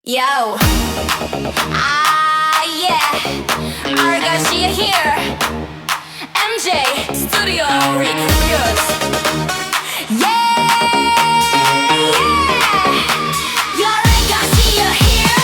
Yo, yeah, Garcia here. MJ Studio Recruiters. Yeah, you're Garcia here.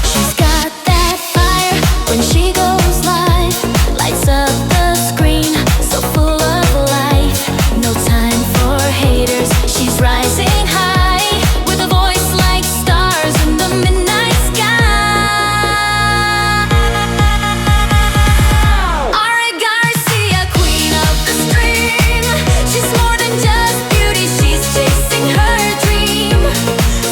She's got that fire when she goes live, lights up the screen, so full of life. No time for haters, she's rising high with a voice like stars in the midnight sky. Ara Garcia, queen of the stream. She's more than just beauty, she's chasing her dream,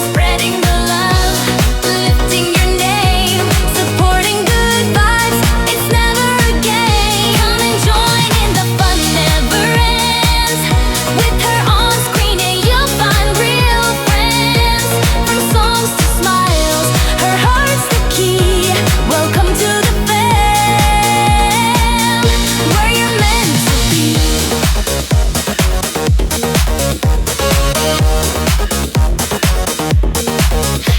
spreading the love, lifting your name, supporting good vibes. It's never a game. Come and join in the fun, never ends. With her on screen, and you'll find real friends. From songs to smiles, her heart's the key. Welcome to the fam, where you're meant to be.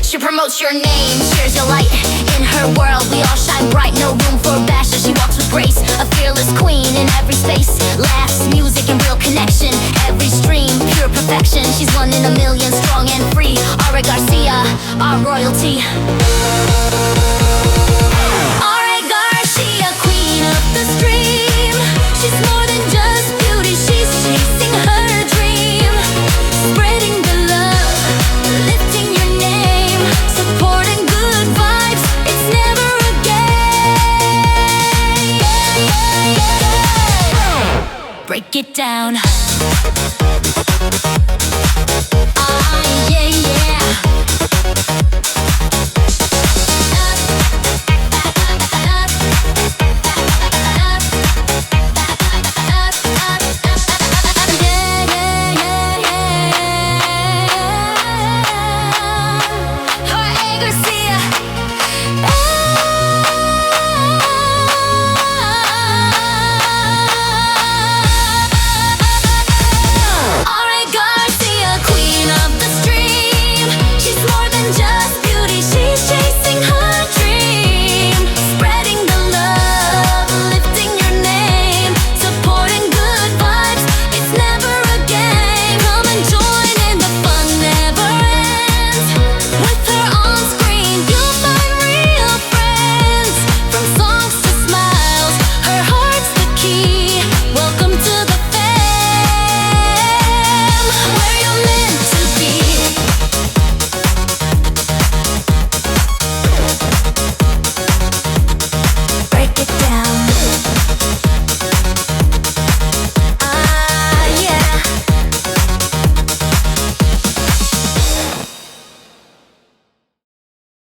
She promotes your name, shares your light. In her world, we all shine bright. No room for bash as she walks with grace. A fearless queen in every space. Laughs, music, and real connection. Every stream, pure perfection. She's one in a million, strong and free. Ara Garcia, our royalty. Ara Garcia, queen of the stream. She's more than just beauty, she's chasing her dream, spreading the love, lifting your name, supporting good vibes. It's never a game. Break it down. Yeah, yeah. Garcia.